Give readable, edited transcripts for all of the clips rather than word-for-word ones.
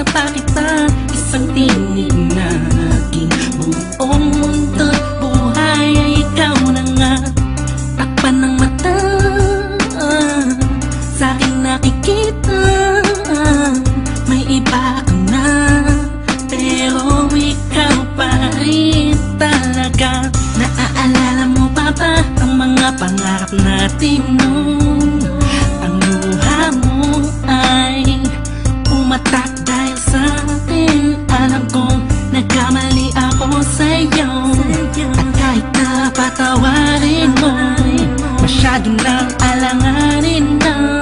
pa kita, isang tinig na aking buong mundo't buhay ay ikaw na nga. Takpan ng mata, sa'king nakikita, may iba ka na, pero ikaw pa rin talaga. Naaalala mo pa ba ang mga pangarap natin noon? Ang luha mo ay umatak dahil sa atin. Alam kong nagkamali ako sa'yo, at kahit na patawarin mo, masyado nang alanganin na.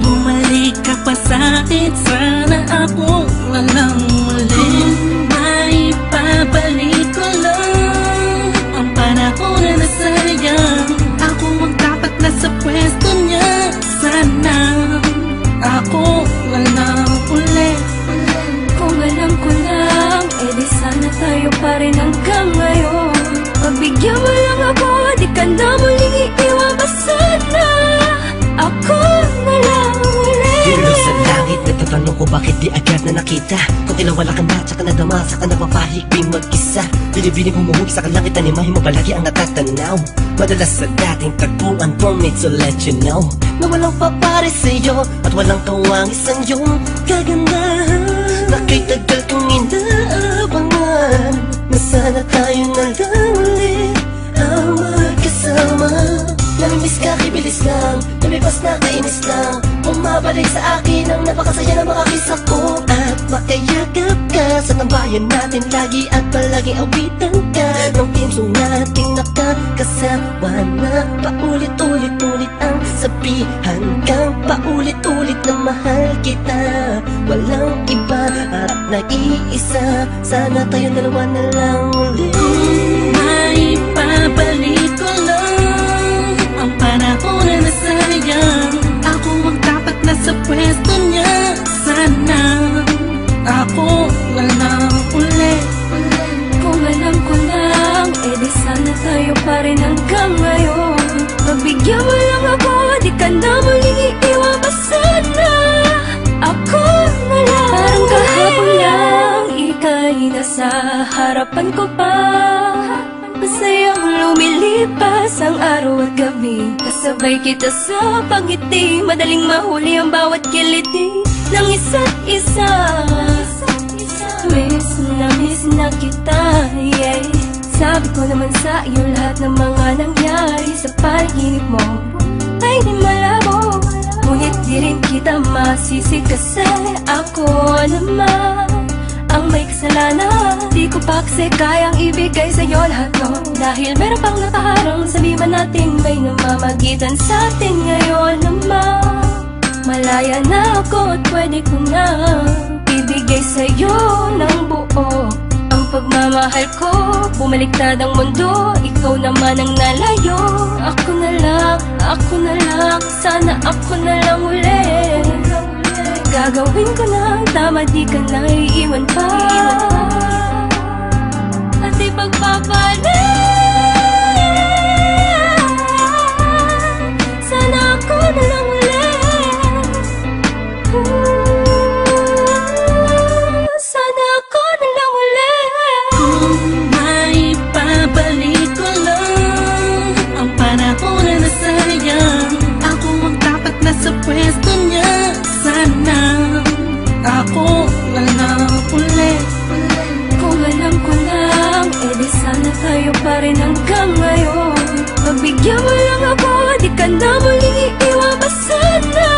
Bumalik ka pa sa'kin, sana ako walang muli. May babalik ko lang ang panahon na nasayang. Ako ang dapat nasa pwesto niya, sana ako walang uli. Kung alam ko lang, edi sana tayo pa rin hanggang ngayon. Pagbigyan mo lang ako, di ka na muling iiwan pa sana. Ako na lang uli. Hilo sa langit, nagtatanong ko bakit di agad na nakita. Kung kinawala ka na, tsaka nadama, saka napapahigping mag-isa. Binibining humuhog sa kalangit, animahin mo palagi ang natatanaw. Madalas sa dating tagpuan for me to let you know na walang papare sa'yo at walang kawang isang iyong kagandahan. Nakitagal kong inaabangan na sana tayo na lang ulit ang magkasama. Namimiss ka, kibilis lang, lumipas na kainis lang. Bumabalik sa akin ang napakasaya na makakisa ko. At makayagap ka sa tambayan natin lagi, at palaging awitan ka ng team song nating nakakasama na paulit-ulit-ulit ang sabihan kang paulit-ulit na mahal kita. Walang iba at nag-iisa, sana tayo dalawa na lang ulit. May babalik ko lang ang panahon na nasayang. Ako ang dapat nasa pwesto niya, sana ako walang uli. Kung alam ko lang, edi sana tayo pa rin hanggang ngayon. Pagbigyan mo lang ako, di ka na muling iiwan pa sana. Ako na lang. Parang kahapon lang, ika'y nasa harapan ko pa. Masayang lumilipas ang araw at gabi, kasabay kita sa pangiti, madaling mahuli ang bawat kiliti ng isa't isa. Miss na kita, yeah. Sabi ko naman sa iyo lahat ng mga nangyari sa panaginip mo ay di malabo, ngunit di rin kita masisi kasi ako naman ang may kasalanan. Di ko pa kasi kayang ibigay sa'yo lahat mo, dahil meron pang nakaharang. Sabi man natin may namamagitan sa atin ngayon naman. Malaya na ako at pwede ko na ibigay sa'yo ng buo ang pagmamahal ko. Bumaliktad ang mundo, ikaw naman ang nalayo. Ako na lang, sana ako na lang ulit. Gagawin ko na tama, di ka na iiwan pa. At ipagpapalit, sana ako na lang ulit. Sana ako na lang ulit. Kung may babalik ko lang ang panahon na nasayang. Ako ang dapat nasa pwesto niya, sana ako walang uli. Kung alam ko lang, edi sana tayo pa rin hanggang ngayon. Pagbigyan mo lang ako, di ka na muling iiwan pa sana.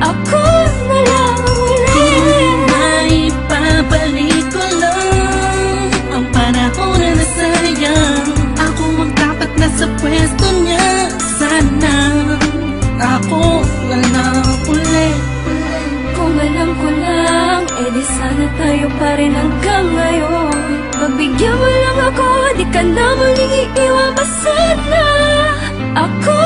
Ako na lang ulit. May babalik ko lang ang panahon na nasayang. Ako ang dapat nasa pwesto niya, sana ako walang uli. Kung alam ko lang, edi sana tayo pa rin hanggang ngayon. Pagbigyan mo lang ako, di ka na muling iiwan pa sana. Ako